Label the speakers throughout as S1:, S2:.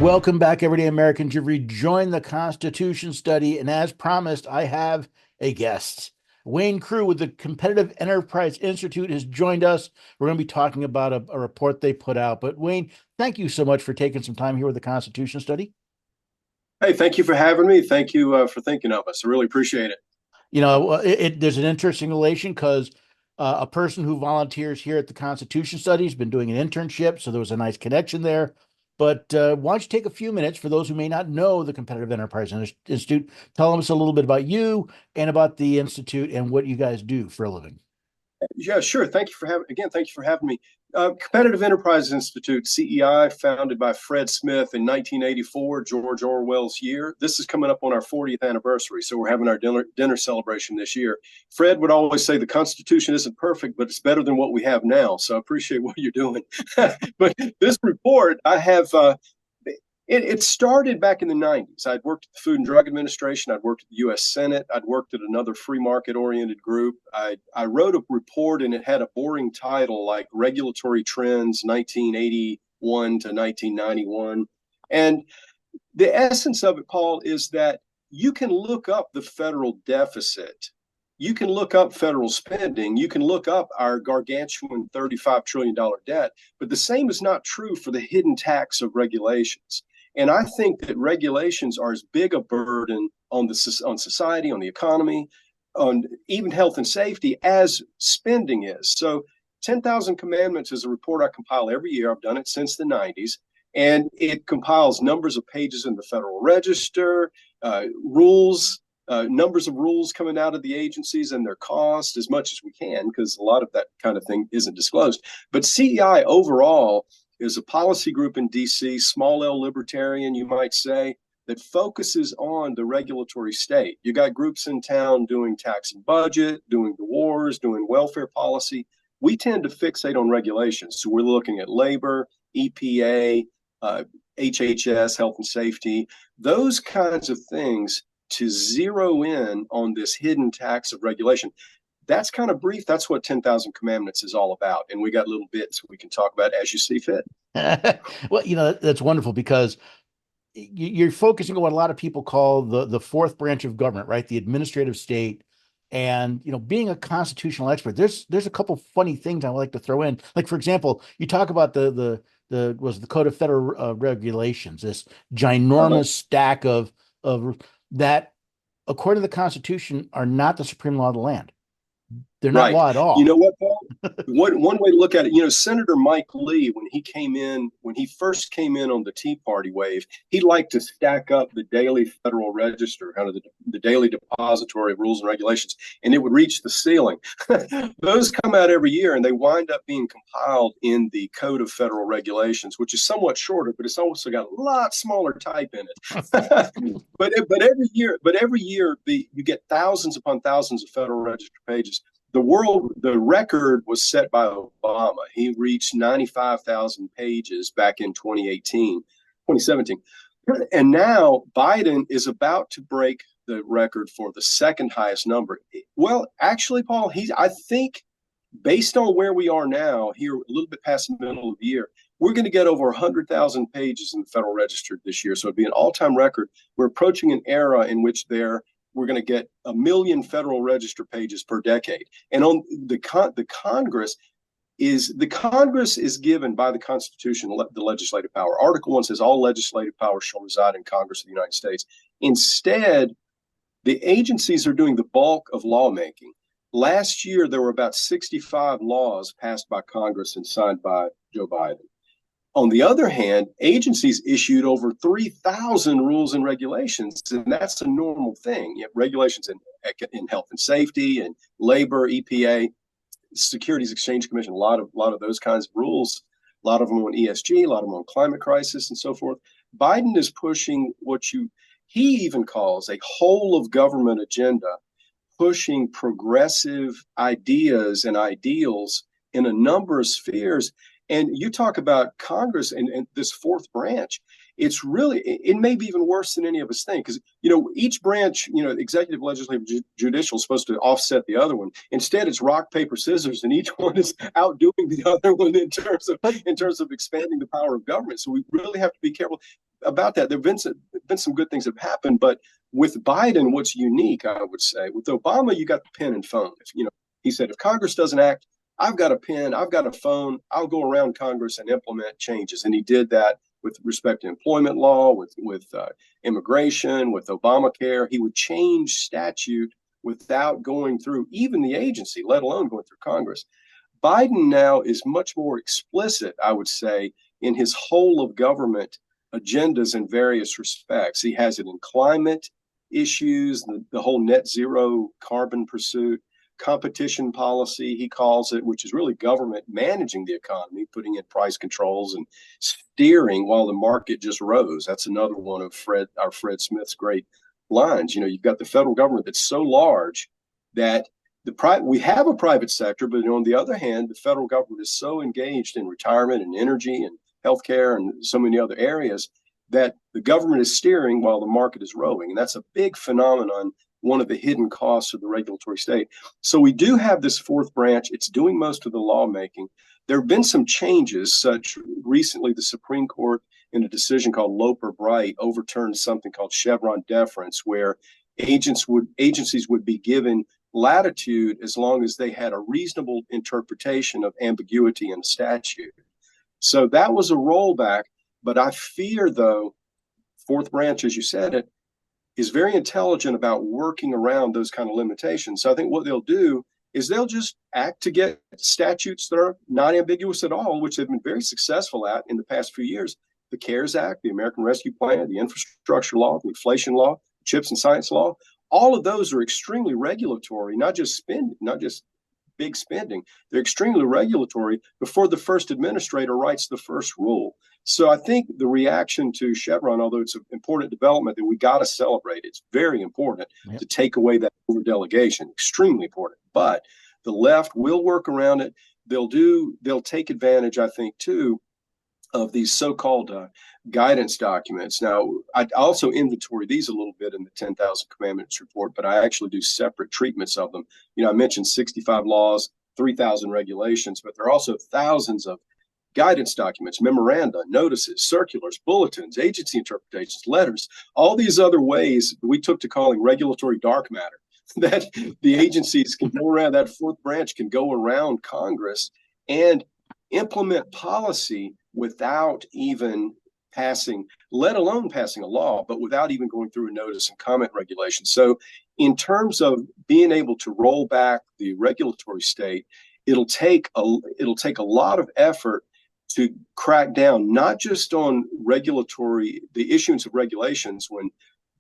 S1: Welcome back, everyday Americans. You've rejoined the Constitution Study, and as promised, I have a guest. Wayne Crew with the Competitive Enterprise Institute has joined us. We're going to be talking about a report they put out. But Wayne, thank you so much for taking some time here with the Constitution Study.
S2: Hey, thank you for having me. Thank you for thinking of us. I really appreciate it.
S1: There's an interesting relation because a person who volunteers here at the Constitution Study has been doing an internship, so there was a nice connection there. But why don't you take a few minutes for those who may not know the Competitive Enterprise Institute? Tell us a little bit about you and about the Institute and what you guys do for a living.
S2: Yeah, sure. Thank you for having me. Competitive Enterprise Institute, CEI, founded by Fred Smith in 1984, George Orwell's year. This is coming up on our 40th anniversary, so we're having our dinner celebration this year. Fred would always say the Constitution isn't perfect, but it's better than what we have now. So I appreciate what you're doing. But this report, I have it started back in the 90s. I'd worked at the Food and Drug Administration. I'd worked at the U.S. Senate. I'd worked at another free market oriented group. I wrote a report and it had a boring title like Regulatory Trends 1981 to 1991. And the essence of it, Paul, is that you can look up the federal deficit. You can look up federal spending. You can look up our gargantuan $35 trillion debt. But the same is not true for the hidden tax of regulations. And I think that regulations are as big a burden on society, on the economy, on even health and safety as spending is. So 10,000 Commandments is a report I compile every year. I've done it since the 90s. And it compiles numbers of pages in the Federal Register, rules, numbers of rules coming out of the agencies and their cost as much as we can, because a lot of that kind of thing isn't disclosed. But CEI overall is a policy group in DC, small L libertarian, you might say, that focuses on the regulatory state. You got groups in town doing tax and budget, doing the wars, doing welfare policy. We tend to fixate on regulations. So we're looking at labor, EPA, HHS, health and safety, those kinds of things to zero in on this hidden tax of regulation. That's kind of brief. That's what 10,000 Commandments is all about. And we got little bits we can talk about as you see fit.
S1: Well, that's wonderful because you're focusing on what a lot of people call the fourth branch of government, right? The administrative state. And being a constitutional expert, there's a couple funny things I would like to throw in. Like, for example, you talk about the Code of Federal Regulations, this ginormous stack of that, according to the Constitution, are not the supreme law of the land. They're not
S2: Right.
S1: law at
S2: You
S1: all.
S2: know what, Paul? One way to look at it, Senator Mike Lee, when he first came in on the Tea Party wave, he liked to stack up the daily Federal Register, kind of the daily depository of rules and regulations, and it would reach the ceiling. Those come out every year, and they wind up being compiled in the Code of Federal Regulations, which is somewhat shorter, but it's also got a lot smaller type in it. but every year, you get thousands upon thousands of Federal Register pages. The record was set by Obama. He reached 95,000 pages back in 2017. And now Biden is about to break the record for the second highest number. Well, actually, Paul, I think based on where we are now, here a little bit past the middle of the year, we're going to get over 100,000 pages in the Federal Register this year. So it'd be an all-time record. We're approaching an era in which we're going to get 1 million Federal Register pages per decade. And on the Congress is given by the Constitution the legislative power. Article 1 says all legislative power shall reside in Congress of the United States. Instead, the agencies are doing the bulk of lawmaking. Last year, there were about 65 laws passed by Congress and signed by Joe Biden. On the other hand, agencies issued over 3,000 rules and regulations, and that's a normal thing. You have regulations in health and safety and labor, EPA, Securities Exchange Commission, a lot of those kinds of rules, a lot of them on ESG, a lot of them on climate crisis and so forth. Biden is pushing he even calls a whole of government agenda, pushing progressive ideas and ideals in a number of spheres. And you talk about Congress and this fourth branch. it's really, it may be even worse than any of us think, because each branch, executive, legislative, judicial, is supposed to offset the other one. Instead, it's rock, paper, scissors, and each one is outdoing the other one in terms of expanding the power of government. So we really have to be careful about that. There've been some good things that have happened, but with Biden, what's unique, I would say, with Obama, you got the pen and phone. He said, if Congress doesn't act, I've got a pen, I've got a phone, I'll go around Congress and implement changes. And he did that with respect to employment law, with immigration, with Obamacare. He would change statute without going through even the agency, let alone going through Congress. Biden now is much more explicit, I would say, in his whole of government agendas in various respects. He has it in climate issues, the whole net zero carbon pursuit, competition policy, he calls it, which is really government managing the economy, putting in price controls and steering while the market just rose. That's another one of our Fred Smith's great lines. You've got the federal government that's so large that we have a private sector, but on the other hand, the federal government is so engaged in retirement and energy and healthcare and so many other areas that the government is steering while the market is rowing. And that's a big phenomenon, one of the hidden costs of the regulatory state. So we do have this fourth branch. It's doing most of the lawmaking. There have been some changes, such recently the Supreme Court, in a decision called Loper-Bright, overturned something called Chevron deference, where agencies would be given latitude as long as they had a reasonable interpretation of ambiguity in a statute. So that was a rollback. But I fear, though, fourth branch, as you said it, is very intelligent about working around those kind of limitations. So I think what they'll do is they'll just act to get statutes that are not ambiguous at all, which they've been very successful at in the past few years. The CARES Act, the American Rescue Plan, the infrastructure law, the inflation law, CHIPS and science law, all of those are extremely regulatory, not just big spending. They're extremely regulatory before the first administrator writes the first rule. So I think the reaction to Chevron, although it's an important development that we got to celebrate, it's very important to take away that over-delegation, extremely important. But the left will work around it. They'll take advantage, I think, too, of these so-called guidance documents. Now, I also inventory these a little bit in the 10,000 Commandments report, but I actually do separate treatments of them. I mentioned 65 laws, 3,000 regulations, but there are also thousands of guidance documents, memoranda, notices, circulars, bulletins, agency interpretations, letters, all these other ways we took to calling regulatory dark matter, that the agencies can go around, that fourth branch can go around Congress and implement policy without even passing, let alone passing a law, but without even going through a notice and comment regulation. So in terms of being able to roll back the regulatory state, it'll take a lot of effort to crack down, not just on the issuance of regulations when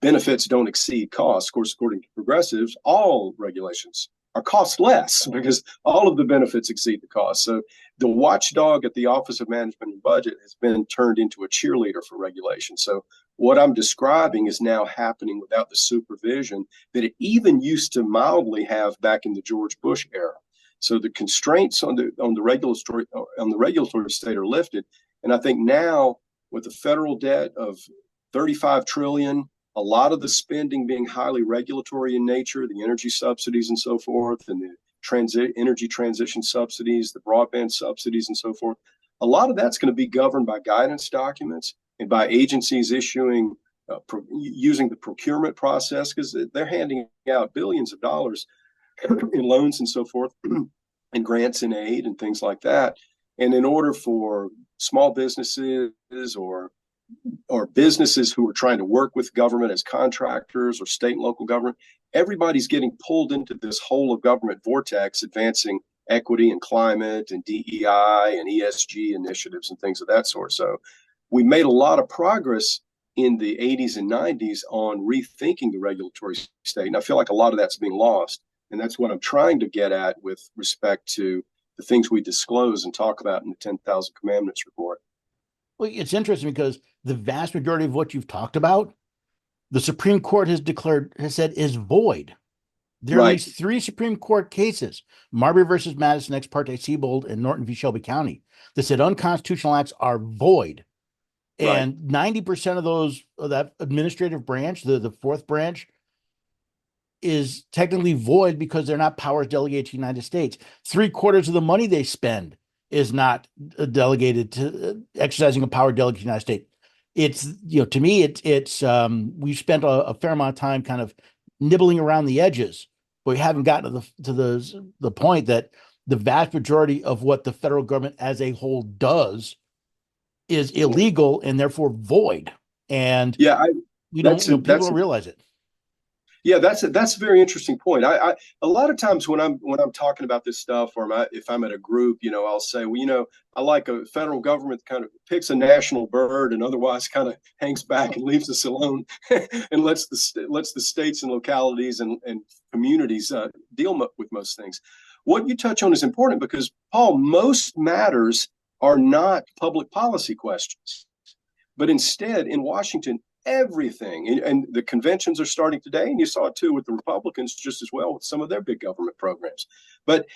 S2: benefits don't exceed costs. Of course, according to progressives, all regulations are costless because all of the benefits exceed the cost. So the watchdog at the Office of Management and Budget has been turned into a cheerleader for regulation. So what I'm describing is now happening without the supervision that it even used to mildly have back in the George Bush era. So the constraints on the regulatory state are lifted, and I think now with the federal debt of $35 trillion, a lot of the spending being highly regulatory in nature, the energy subsidies and so forth, and the energy transition subsidies, the broadband subsidies and so forth, a lot of that's going to be governed by guidance documents and by agencies issuing, using the procurement process, because they're handing out billions of dollars in loans and so forth, and grants and aid and things like that. And in order for small businesses or businesses who are trying to work with government as contractors or state and local government, everybody's getting pulled into this whole of government vortex, advancing equity and climate and DEI and ESG initiatives and things of that sort. So we made a lot of progress in the 80s and 90s on rethinking the regulatory state. And I feel like a lot of that's being lost. And that's what I'm trying to get at with respect to the things we disclose and talk about in the 10,000 Commandments report.
S1: Well, it's interesting because the vast majority of what you've talked about, the Supreme Court has said is void. There are at least 3 Supreme Court cases, Marbury versus Madison, Ex parte Siebold, and Norton v. Shelby County, that said unconstitutional acts are void.
S2: Right.
S1: And 90% of that administrative branch, the fourth branch, is technically void because they're not powers delegated to the United States. Three-quarters of the money they spend is not delegated to exercising a power delegated to the United States. It's, to me, we've spent a fair amount of time kind of nibbling around the edges, but we haven't gotten to the point that the vast majority of what the federal government as a whole does is illegal and therefore void. And
S2: Yeah,
S1: we don't,
S2: that's a,
S1: people
S2: that's
S1: don't realize it.
S2: Yeah, that's a very interesting point. I a lot of times when I'm talking about this stuff, or if I'm at a group, I'll say, well, I like a federal government that kind of picks a national bird and otherwise kind of hangs back and leaves us alone and lets the states and localities and communities deal with most things. What you touch on is important because, Paul, most matters are not public policy questions, but instead in Washington, everything. And the conventions are starting today, and you saw it too with the Republicans just as well with some of their big government programs. But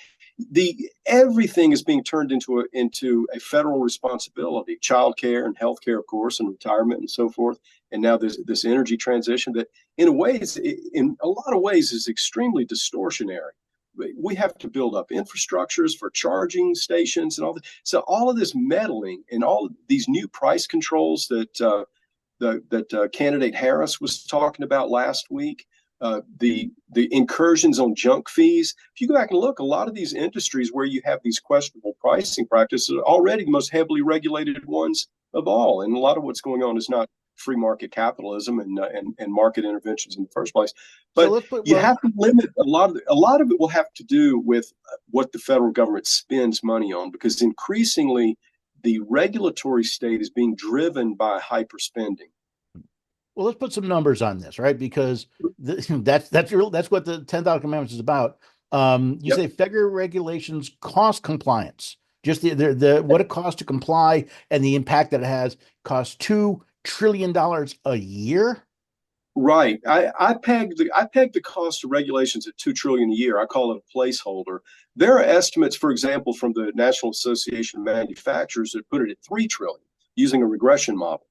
S2: the everything is being turned into a federal responsibility: child care and health care, of course, and retirement and so forth. And now there's this energy transition that, in a lot of ways, is extremely distortionary. We have to build up infrastructures for charging stations and all that. So all of this meddling and all these new price controls that candidate Harris was talking about last week, the incursions on junk fees. If you go back and look, a lot of these industries where you have these questionable pricing practices are already the most heavily regulated ones of all. And a lot of what's going on is not free market capitalism and market interventions in the first place. But you have to limit a lot of it will have to do with what the federal government spends money on, because increasingly the regulatory state is being driven by hyperspending.
S1: Well, let's put some numbers on this, right? Because that's what the 10,000 Commandments is about. You say federal regulations cost compliance, just the what it costs to comply and the impact that it has costs $2 trillion a year.
S2: Right. I pegged the cost of regulations at $2 trillion a year. I call it a placeholder. There are estimates, for example, from the National Association of Manufacturers that put it at $3 trillion using a regression model.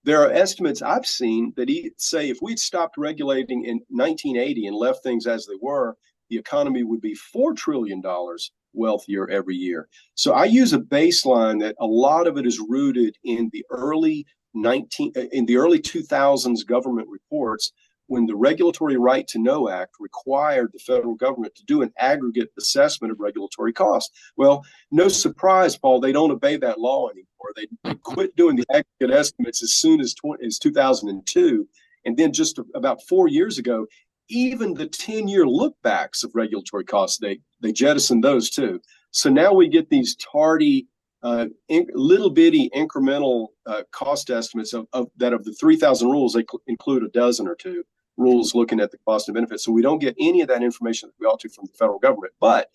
S2: There are estimates I've seen that say if we'd stopped regulating in 1980 and left things as they were, the economy would be $4 trillion wealthier every year. So I use a baseline that a lot of it is rooted in the early 2000s government reports, when the Regulatory Right to Know Act required the federal government to do an aggregate assessment of regulatory costs. Well, no surprise, Paul, they don't obey that law anymore. They quit doing the aggregate estimates as soon as 2002. And then just about 4 years ago, even the 10-year look-backs of regulatory costs, they jettisoned those too. So now we get these tardy, little bitty incremental cost estimates of the 3,000 rules. They include a dozen or two rules looking at the cost and benefits. So we don't get any of that information that we ought to from the federal government. But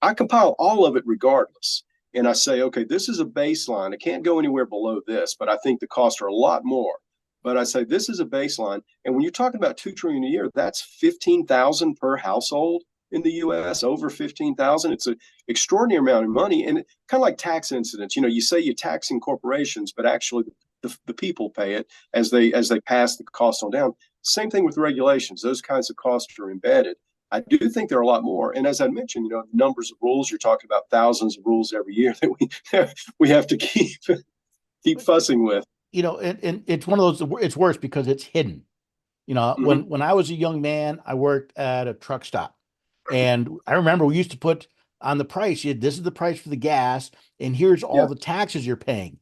S2: I compile all of it regardless. And I say, okay, this is a baseline. I can't go anywhere below this, but I think the costs are a lot more. But I say this is a baseline. And when you're talking about $2 trillion a year, that's 15,000 per household in the U.S., over 15,000. It's an extraordinary amount of money. And kind of like tax incidents, you say you're taxing corporations, but actually the people pay it as they pass the costs on down. Same thing with regulations. Those kinds of costs are embedded. I do think there are a lot more. And as I mentioned, numbers of rules, you're talking about thousands of rules every year that we have to keep fussing with.
S1: And it's one of those, it's worse because it's hidden. When I was a young man, I worked at a truck stop. And I remember we used to put on the price, this is the price for the gas, and here's all the taxes you're paying.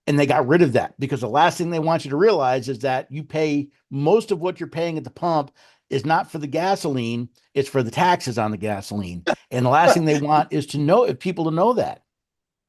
S1: And they got rid of that because the last thing they want you to realize is that you pay most of what you're paying at the pump is not for the gasoline, it's for the taxes on the gasoline. And the last thing they want is people to know that.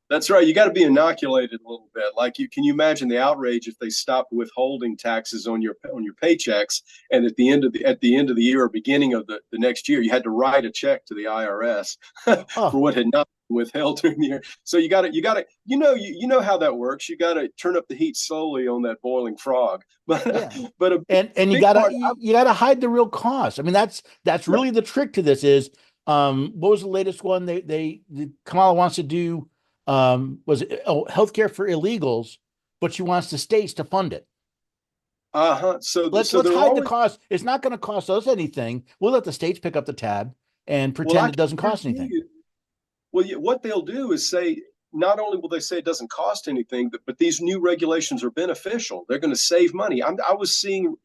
S2: That's right. You got to be inoculated a little bit. Like, can you imagine the outrage if they stopped withholding taxes on your paychecks, and at the end of the year or beginning of the next year, you had to write a check to the IRS for what had not been withheld during the year. So you got to you know how that works. You got to turn up the heat slowly on that boiling frog. But
S1: you got to hide the real cost. I mean, that's really the trick to this. Is what was the latest one Kamala wants to do? Was it healthcare for illegals, but she wants the states to fund it.
S2: So
S1: Let's
S2: so they're
S1: hide the
S2: always
S1: cost. It's not going to cost us anything. We'll let the states pick up the tab and
S2: well.
S1: pretend it doesn't cost anything.
S2: Well, what they'll do is say not only will they say it doesn't cost anything, but these new regulations are beneficial. They're going to save money. I was seeing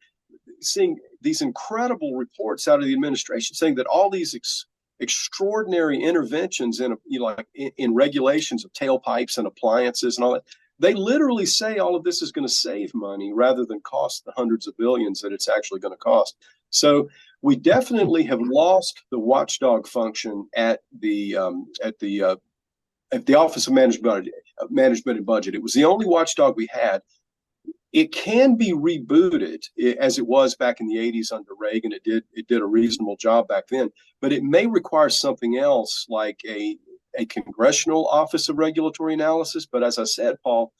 S2: these incredible reports out of the administration saying that all these extraordinary interventions in like in regulations of tailpipes and appliances and all that, they literally say all of this is going to save money rather than cost the hundreds of billions that it's actually going to cost. So we definitely have lost the watchdog function at the Office of Management and Budget. It was the only watchdog we had. It can be rebooted as it was back in the 80s under Reagan. It did a reasonable job back then, but it may require something else like a Congressional Office of Regulatory Analysis. But as I said, Paul,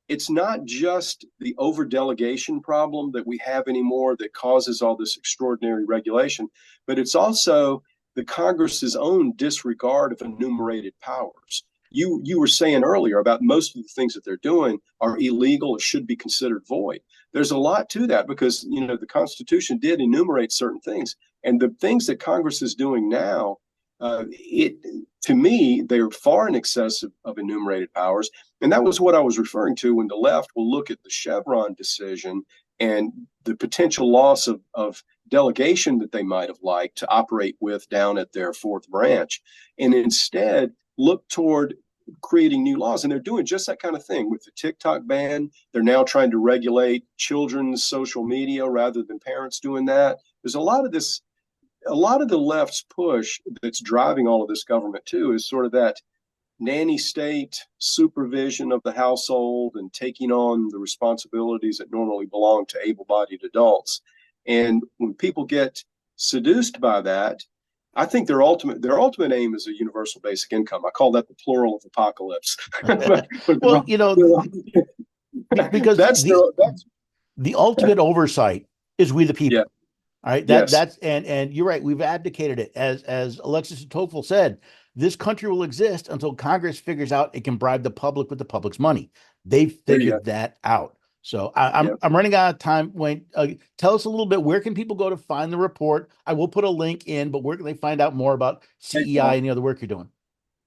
S2: it's not just the over-delegation problem that we have anymore that causes all this extraordinary regulation, but it's also the Congress's own disregard of enumerated powers. You were saying earlier about most of the things that they're doing are illegal or should be considered void. There's a lot to that because, the Constitution did enumerate certain things. And the things that Congress is doing now, to me, they're far in excess of enumerated powers. And that was what I was referring to when the left will look at the Chevron decision and the potential loss of delegation that they might have liked to operate with down at their fourth branch, and instead look toward creating new laws. And they're doing just that kind of thing with the TikTok ban. They're now trying to regulate children's social media rather than parents doing that. There's a lot of the left's push that's driving all of this government too is sort of that nanny state supervision of the household and taking on the responsibilities that normally belong to able-bodied adults. And when people get seduced by that, I think their ultimate aim is a universal basic income. I call that the plural of apocalypse.
S1: Well, because the ultimate oversight is we the people.
S2: Yeah.
S1: All right. That's and you're right. We've abdicated it. As Alexis de Tocqueville said, this country will exist until Congress figures out it can bribe the public with the public's money. They figured that out. So I'm running out of time. Wayne, tell us a little bit. Where can people go to find the report? I will put a link in, but where can they find out more about CEI and the other work you're doing?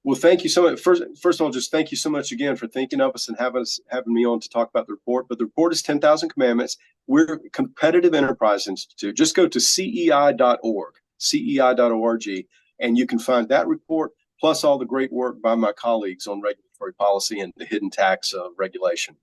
S2: Well, thank you so much. First of all, just thank you so much again for thinking of us and having me on to talk about the report. But the report is 10,000 Commandments. We're a Competitive Enterprise Institute. Just go to CEI.org, CEI.org, and you can find that report plus all the great work by my colleagues on regulatory policy and the hidden tax regulation.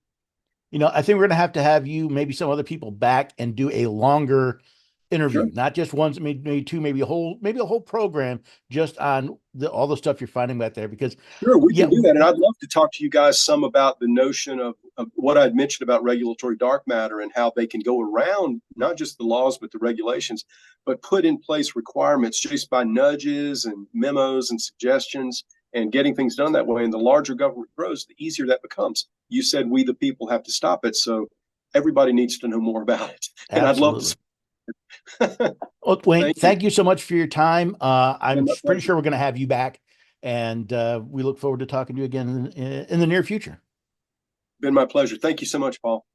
S1: I think we're going to have you, maybe some other people back and do a longer interview, not just once, maybe two, maybe a whole program just on all the stuff you're finding back there. Because
S2: we can do that. And I'd love to talk to you guys some about the notion of what I'd mentioned about regulatory dark matter and how they can go around not just the laws, but the regulations, but put in place requirements just by nudges and memos and suggestions and getting things done that way. And the larger government grows, the easier that becomes. You said we the people have to stop it. So everybody needs to know more about it. And
S1: Absolutely. I'd love to. Well, Wayne, thank you so much for your time. I'm pretty sure we're going to have you back, and we look forward to talking to you again in the near future.
S2: Been my pleasure. Thank you so much, Paul.